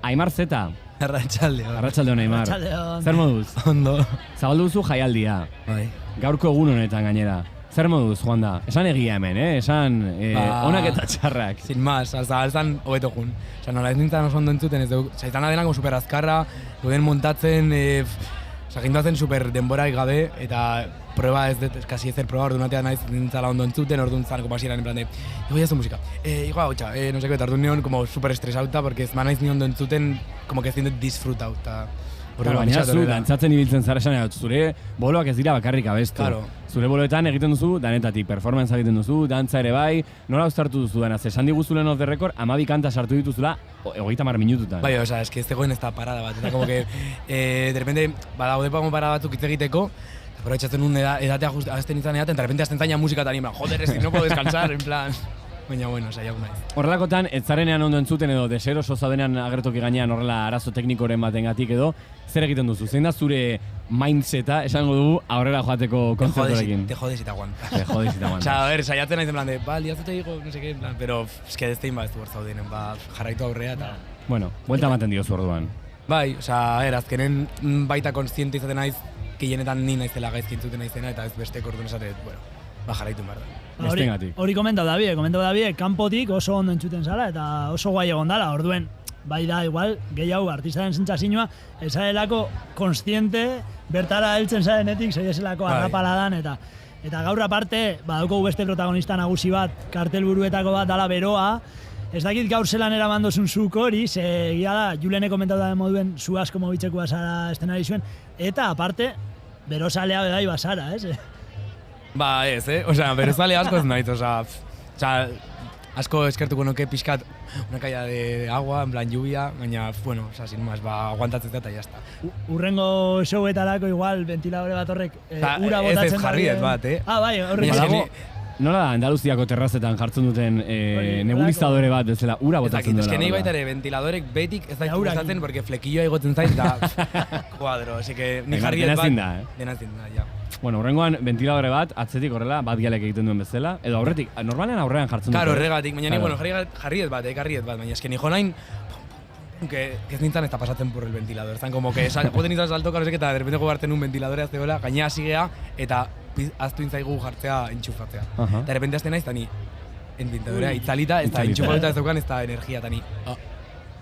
Aimar Zeta. Arratsaldeon, Aimar. Zer moduz? Ondo. Zabaldu duzu jaialdia. Bai. Gaurko egun honetan gainera. Zer moduz, joan da? Esan egia hemen, esan onak eta txarrak. Sin más, alzan hobeto jun. Osa, nola ez nintzen oso ondo entzuten, ez dugu, zaizan adena super azkarra, duen montatzen, ginduazen super denboraik gabe, eta prueba ez dut, kasi ezer proba, orduan atea naiz nintzala ondo entzuten, orduan zaneko pasieran, en plan de, higo ya musika, higo hau txa, no sé qué, orduan nion, como super estresauta, porque ez manaiz ni ondo entzuten, como que ez dindet disfrutau, eta... Claro, baina zu, dantzatzen ibiltzen zara esan, zure boloak ez dira bakarrik abestu. Claro. Zure boloetan egiten duzu, danetatik, performance egiten duzu, dantza ere bai, nola uztartu duzu dena, esan diguzulen off the record, 12 kanta sartu dituzula, 30 minututan. Bai, oza, es que ez tegoen ez da parada bat, eta como que, de repente, badaude pago parada batzuk hitz egiteko, aprobetxatzen un edatea azten izan edaten, de repente azten zaina musika tan, en plan, joder, ez no puedo descansar, en plan... Baina, bueno, saiak naiz. Horrelakotan, ez zarenean ondo entzuten edo deseroso zaudenean agertoki gainean horrela arazo teknikoren batengatik edo, zer egiten duzu? Zein da zure mindseta, esango dugu, aurrera joateko kontzertorekin? Te jodes y te aguantas. Te jodes y te aguantas. Osa, a ver, saiatzen naiz en plan de, liazute digo, no sé qué, en plan, pero es que ez tein ez du hor zaudenen, jarraitu aurrea eta... Bueno, buelta ematen diozu orduan. Bai, osa, azkenen baita konstiente izaten naiz, gehienetan ni naizela gaizki entzuten naizena, eta ez bestek orduan esate, bueno, jarraitu behar da. Hori komentau David, kanpotik oso ondo entzuten zala eta oso guai egon dala, orduen, bai da, igual, gehiago artistaren sentsazioa, esalelako konstiente, bertara heltzen zarenetik, zeieselako arrapaladan, eta gaur aparte, badauko beste protagonista nagusi bat, kartelburuetako bat dala beroa, ez dakit gaur zelan eraman dozun zuk hori, ze egia da, Julene komentau da moduen, zu asko mobitzeko bazara estenari zuen, eta aparte, berozalea bedai bazara, ez? Ba, ez, Osea, berezale asko ez naiz, osea, asko eskertuko nuke pixkat una caída de agua, en plan lluvia, baina, bueno, osea, sin más, aguantatzen eta jazta. Urrengo showetarako igual ventiladore bat horrek ura botatzen ez jarriet bat, Ah, bai, horrek. Nola da, Andaluziako terrazetan jartzen duten nebulizadore bat bezala ura botatzen dela? Ez que nahi baita ere ventiladorek betik ez da gustatzen, porque flekilloa egoten zaiz da kuadro, así que ni jarriet bat. Dena ezin da, ja. Bueno, horrengoan ventiladore bat, atzetik horrela, bat gialek egiten duen bezala, edo aurretik, normalen aurrean jartzen dute. Claro, horregatik, baina ni, bueno, jarriet bat, baina eske ni jonain, que ez nintzen ez da pasatzen por el ventilador, están como que, joten nintzen saltoka, no sé, eta de repente gogarten un ventiladore azteola, gainea sigea, eta aztu intzaigu jartzea, entxufatzea. De repente azten naiz, eta ni, ventiladorea itzalita, ez da entxufatuta ez daukan, ez da energia, eta ni,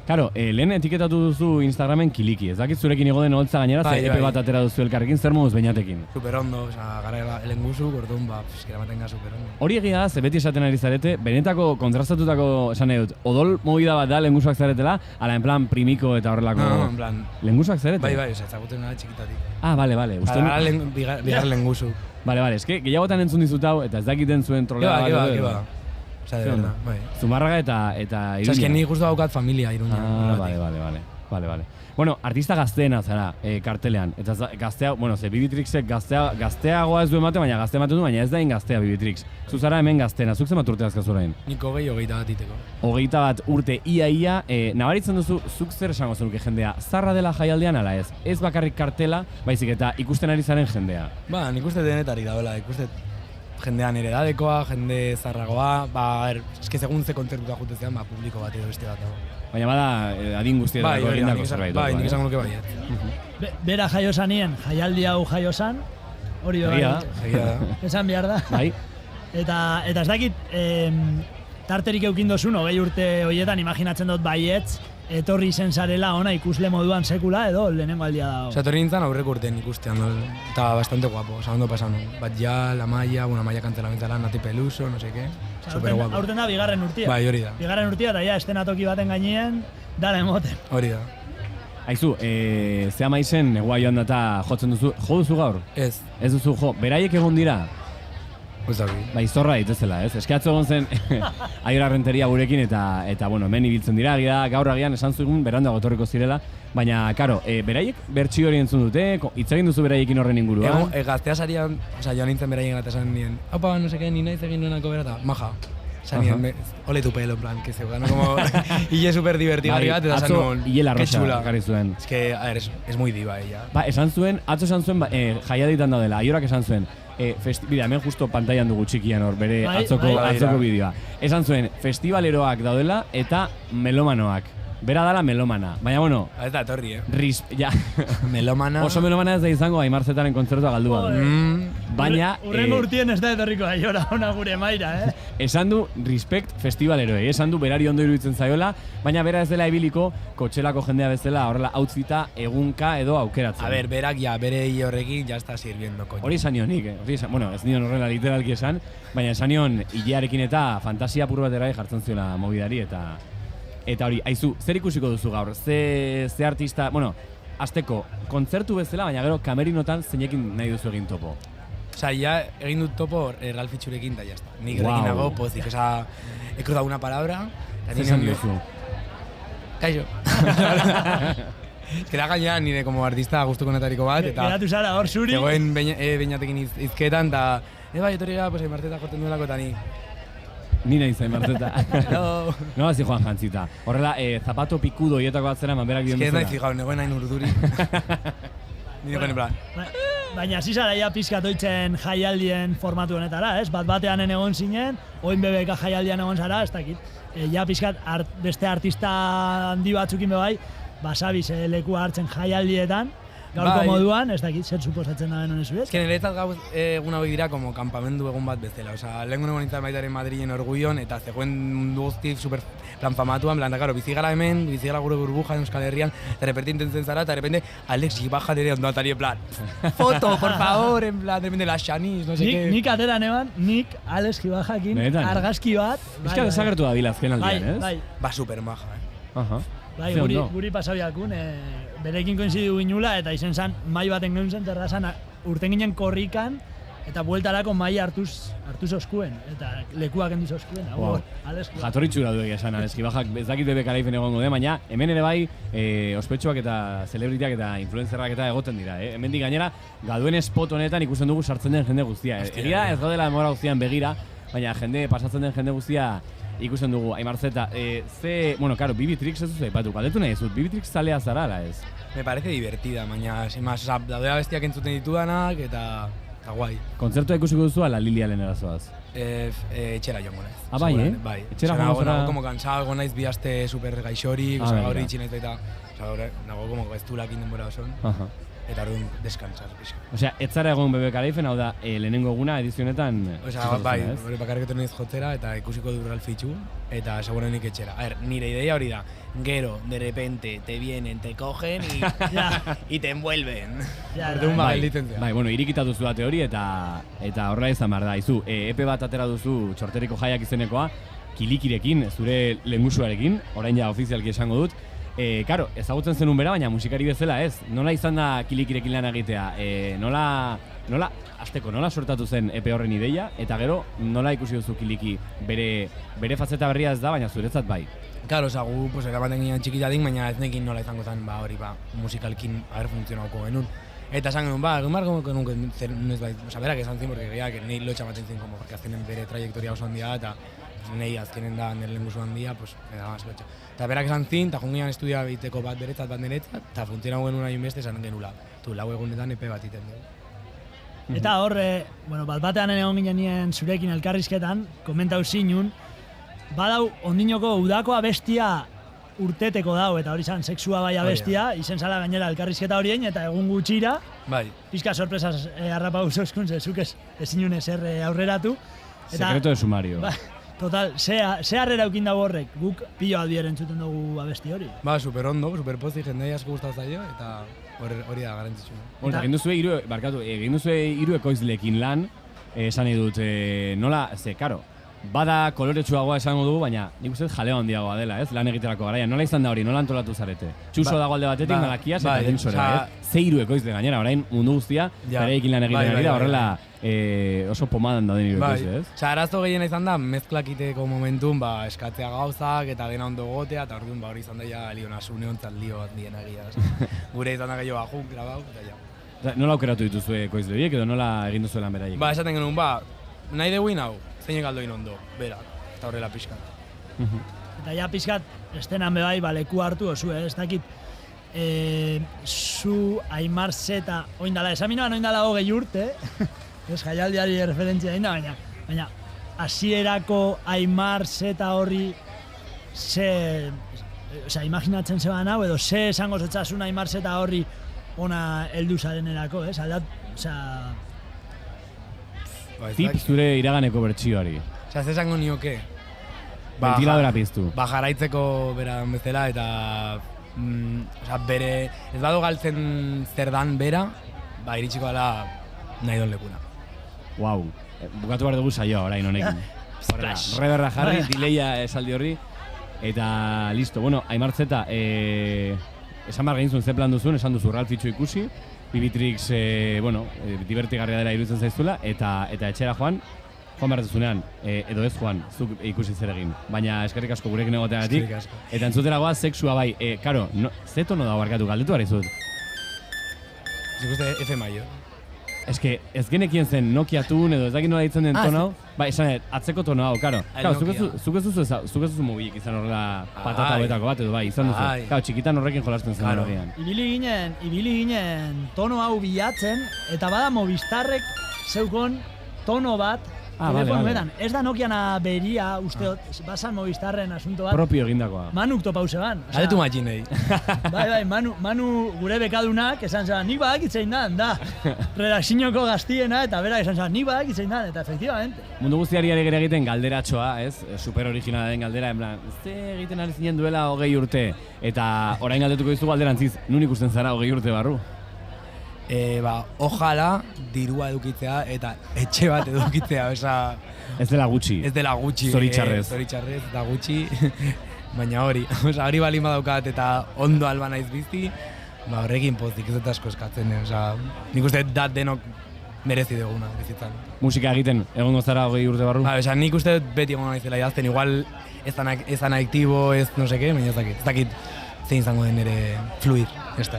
Karo, lehen etiketatu duzu Instagramen kiliki, ez dakit zurekin igo den holtza gainera, ze epe bat atera duzu elkarrekin, zer moduz beinatekin? Super ondo, gara helen guzu, orduan, eramaten ga super ondo. Hori egia da, ze beti esaten ari zarete, benetako kontrastatutako, esan nahi dut, odol movida bat da lehen guzuak zaretela, ala en plan primiko eta horrelako... No, en plan... Lehen guzuak zarete? Bai, ezaguten nada txikitatik. Ah, bale. Gara bigar lehen guzu. Bale, eske, gehiagotan entzun dizut hau, eta ez dakiten zuen trolea bat. Osa, de verdad, bai. Zumarraga eta Iruña. Osa, es que ni justo daukat familia Iruña. Ah, vale. Bueno, artista gazteena zara kartelean. Eta gaztea, bueno, ze Bibitrixek gazteagoa ez du ematen, baina gaztea ematen du, baina ez da gaztea Bibitrix. Zu zara hemen gazteena, zuk zenbat urte azkazu orain? Nik 21 bat iteko. 21 bat urte ia, nabaritzen duzu, zuk zer esango zenuke jendea, zarra dela jaialdean ala ez? Ez bakarrik kartela, baizik eta ikusten ari zaren jendea. Ba, nik uste denetari dagoela, ikuste jendean ere edadekoa, jende zarragoa, eske segun ze kontzertuta jutezean, publiko bat edo beste bat dago. Baina bada adin guztietako egindako zerbait. Bai, nik esango nuke baiet. Bera jaiosanien, jaialdi hau jaiosan, hori da. Esan behar da. Bai. Eta ez dakit, tarterik eukindozun, 20 urte horietan, imaginatzen dut baietz, etorri izen zarela ona ikusle moduan sekula edo lehenengo aldia dago. Osa, etorri nintzen aurreko urtean ikustean, eta bastante guapo, ondo pasan. Batjal, Amaia, Amaia kantzela bintzala, Nati Peluso, no sé qué, super guapo. Aurten da, bigarren urtia. Bai, hori da. Bigarren urtia, eta ja, estenatoki baten gainean, dara emoten. Hori da. Aizu, zea maizen, negua joan data jotzen duzu, jo duzu gaur? Ez. Ez duzu jo, beraiek egon dira? Bai, zorra dituzela, ez? Eskiatzu egon zen Aiora Renteria gurekin eta bueno, hemen ibiltzen dira, gaur agian esan zugun berandago etorriko zirela, baina, karo, beraiek bertsio hori entzun dute, hitz egin duzu beraiekin horren inguruan? Gaztea sarian, joan nintzen beraien gata esan nien, opa, no seke, ni naiz egin nuenako berata, maja. Sanien, ole tu pelo, en plan, que se gana como hile super divertigarri bat, eta esan nuen, hile larrosa jarri zuen. Es que, a ver, es muy diva ella. Ba, esan zuen, jaiaditan daudela, Aiorak esan zuen, bidea, hemen justo pantailan dugu txikian hor, bere atzoko bideoa. Esan zuen, festivaleroak daudela eta melomanoak. Bera dala melomana. Baina, bueno... Ez da, etorri, Ja. Melomana... Oso melomana ez da izango Aimar Zetaren kontzertua galdua. Baina... Urrengo urtien ez da etorriko aiora ona gure maira, Esan du respect festivaleroi, esan du berari ondo iruditzen zaiola, baina bera ez dela ibiliko kotxelako jendea bezala horrela outfita egunka edo aukeratzen. A ber, berak ja, bere horrekin ja está sirviendo, coño. Hori esan nionik, bueno, ez nion horrela literalki esan, baina esan nion hilearekin eta fantasia pur batera jartzen ziola mobidari eta hori, aizu, zer ikusiko duzu gaur? Ze artista, bueno, azteko, kontzertu bezala, baina gero kamerinotan zeinekin nahi duzu egin topo? Osa, ja, egin dut topo Ralph Itxurekin da jazta. Nik egin nago, pozik, osa, he cruzado una palabra. Zer duzu? Kaixo. Kera gaina nire como artista gustuko netariko bat, eta... Geratu zara, hor zuri. Zegoen beinatekin izketan, eta... Bai, etorri gara, pues, Aimarteta jorten duelako, eta ni... Ni nahi zain Marteta. No. No hazi Juan Jantzita. Horrela, zapato pikudo hietako bat zera, manberak dion bezala. Ez nahi fijau, negoen nahi urduri. Ni negoen en plan. Baina hasi zara ja pizkat oitzen jaialdien formatu honetara, ez? Bat-batean egon zinen, oin BBK jaialdian egon zara, ez dakit. Ja pizkat beste artista handi batzukin bebai, basabiz lekua hartzen jaialdietan, gaurko moduan, ez dakit, zer suposatzen da benen ezu, ez? Ez niretzat gauz egun hauek dira como kampamendu egun bat bezala. Osa, lehen egon nintzen baitaren Madrilen orgullion, eta zegoen mundu guzti super plan famatuan, plan, da, bizi gara hemen, bizi gara gure burbuja Euskal Herrian, eta repente intentzen zara, eta repente Alex Gibaja dere ondoatari, en plan, foto, por favor, en plan, repente la Xanis, no sé qué. Nik atera neban, nik Alex Gibajakin argazki bat. Ez que desagertu da bila azken aldean, ez? Bai. Ba, super maja, Aha. Bai, guri pasabiakun, berekin koinzidu ginula, eta izen zan, mai baten gehun zen, terrazan, urten ginen korrikan, eta bueltarako mai hartuz oskuen, eta lekuak enduz oskuen. Wow. Jatorritxura du esan, Alex Gibajak ez dakit bebe karaifen egongo de, baina hemen ere bai ospetsuak eta celebritiak eta influencerrak eta egoten dira. Hemendik gainera, gaduen spot honetan ikusten dugu sartzen den jende guztia. Egia ez gaudela demora guztian begira, baina pasatzen den jende guztia ikusten dugu. Aimar Zeta, bueno, karo, Bibitrix ez duzu aipatu, galdetu nahi zut, Bibitrix zalea zara, ala ez? Me parece divertida, baina, sin más, daudea bestiak entzuten ditudanak, eta guai. Kontzertua ikusiko duzu ala Lilia Lenerazoaz? Etxera joango naiz. Bai, Bai. Etxera joango zara? Nago como cansado, egon naiz bi aste super gaixorik, gaur itxi naiz baita, nago como ez dulakin denbora oson. Eta orduan deskantzar pixka. Osea, ez zara egon bebe karaifen, hau da, lehenengo eguna edizionetan... Osea, bai, hori bakarriketan naiz jotzera eta ikusiko du Ralph Itxu, eta segurenik etxera. A ver, nire idea hori da, gero, de repente, te vienen, te cogen y te envuelven. Orduan gelditzen zea. Bai, bueno, irikita duzu ate hori eta horrela izan behar da. Izu, epe bat atera duzu txorteriko jaiak izenekoa, Kilikirekin, zure lehengusuarekin, orain ja ofizialki esango dut. Karo, ezagutzen zenun bera, baina musikari bezala ez. Nola izan da Kilikirekin lan egitea? Nola sortatu zen epe horren ideia, eta gero, nola ikusi duzu Kiliki bere fazeta berria ez da, baina zuretzat bai? Karo, gu, eramaten ginen txikitadik, baina ez nekin nola izango zen, hori, musikalkin funtzionauko genuen. Eta esan genuen, egun marko genuen, berak esan zin, porque gehiak, nahi lotxa maten zin, porque azkenen bere trajektoria oso handia, eta nahi azkenen da nire lenguzu handia,eda gaz lotxa. Eta berak esan zin, eta jungian estudia biteko bat beretzat, eta funtzionau genuen nahi beste esan genula. Lau egunetan epe bat iten dugu. Eta hor, bat-batean egon ginen nien zurekin elkarrizketan, komentau zinun, badau ondinoko udako abestia urteteko dau, eta hori zan sexua bai abestia, izen zala gainera elkarrizketa horien, eta egun gutxira, pizka sorpresaz harrapau zozkun, zezuk ezin nuen ezer aurreratu. Sekreto de sumario. Total, ze harrera eukin dago horrek, guk pilo albier entzuten dugu abesti hori. Super ondo, super pozi, jendei asko gustatu zaio, eta hori da garantzitsu. Egin duzue hiru ekoizlekin lan, esan nahi dut, nola, karo, bada koloretsuagoa esango dugu, baina nik uste jaleo handiagoa dela, ez? Lan egiterako garaia. Nola izan da hori, nola antolatu zarete? Txuso dago alde batetik, Malakias eta Densora, ez? Ze hiru ekoizle gainera, orain mundu guztia, bereikin lan egiten ari da, horrela oso pomadan dauden hiru ekoizle, ez? Arazo gehiena izan da, mezklakiteko momentun, eskatzea gauzak eta dena ondo gotea, eta orduan hori izan da ja lionasune hontzat lio bat dien egia. Gure izan da gehiago bajun, grabau, eta ja. Nola aukeratu dituzue ekoizle horiek edo nola egin duzuela beraiek? Esaten genuen, nahi deguin hau, zeinek aldoin ondo, berak, eta horrela pixkat. Eta ja pixkat, estenan bebai, leku hartu osu, ez dakit, zu Aimar Zeta, oindala, esaminoan oindala hogei urte, ez jaialdiari referentzia da, baina hasierako Aimar Zeta horri imaginatzen zeban hau, edo ze esango zotzasun Aimar Zeta horri ona heldu zarenerako, ez? Tip zure iraganeko bertsioari. Ez esango nioke. Ventiladora piztu. Jarraitzeko bera bezala eta bere, ez badu galtzen zer dan bera, iritsiko dela nahi don lekuna. Wow, bukatu behar dugu saioa orain honekin. Reberra jarri, dileia esaldi horri, eta listo. Bueno, Aimar Zeta, esan behar gainzun ze plan duzun, esan duzu Ralphitxo ikusi, Bibitrix, divertigarria dela iruditzen zaizuela, eta etxera joan behar duzunean, edo ez joan, zuk ikusi zer egin. Baina eskerrik asko gurekin egoteagatik, eta entzutera goaz sexua bai, karo, ze tono da barkatu galdetu gara izut? Zuk uste F maio. Ez genekien zen Nokia tun edo ez dakit nola ditzen den tono hau. Bai, esan atzeko tono hau, karo. Zuk ez duzu mobilik izan horrela patata betako bat edo bai, izan duzu. Karo, txikitan horrekin jolasten zen horrean. Ibili ginen tono hau bilatzen, eta bada Movistarrek zeukon tono bat telefonuetan. Ez da Nokiana beria, usteot, basan Movistarren asunto bat. Propio egindakoa. Manuk topa zeban. Aletu matxinei. Bai, Manu gure bekadunak esan zeban, nik badakitzein da. Redakzinoko gaztiena eta berak esan zeban, nik badakitzein da, eta efectivamente. Mundu guztiari ere egiten galderatxoa, ez? Super originala den galdera, en plan, ze egiten ari zinen duela 20 urte, eta orain galdetuko dizu galderantziz, nun ikusten zara 20 urte barru? Ojala dirua edukitzea eta etxe bat edukitzea, Ez dela gutxi. Zoritxarrez. Zoritxarrez, eta gutxi, baina hori balin badaukat eta ondo alba naiz bizi, horrekin pozik ez dut asko eskatzen, nik uste dat denok merezi duguna bizitzan. Musika egiten, egongo zara 20 urte barru? Nik uste dut beti egongo naizela idazten, igual ez anadiktibo, ez no seke, baina ez dakit zein izango den ere fluir.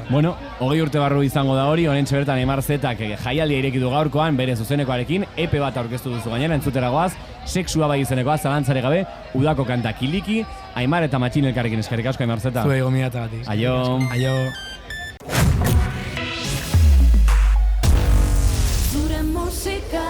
Bueno, 20 urte barru izango da hori, honentxe bertan Aimar Zetak jaialdia ireki du gaurkoan, bere zuzenekoarekin, EP bat aurkeztu duzu gainera, entzutera goaz, sexua bai izenekoa, zalantzare gabe, udako kanta Kiliki, Aimar eta Matxin elkarrekin eskerrik asko Aimar Zeta. Zue gomiatagatik. Aio. Zure musika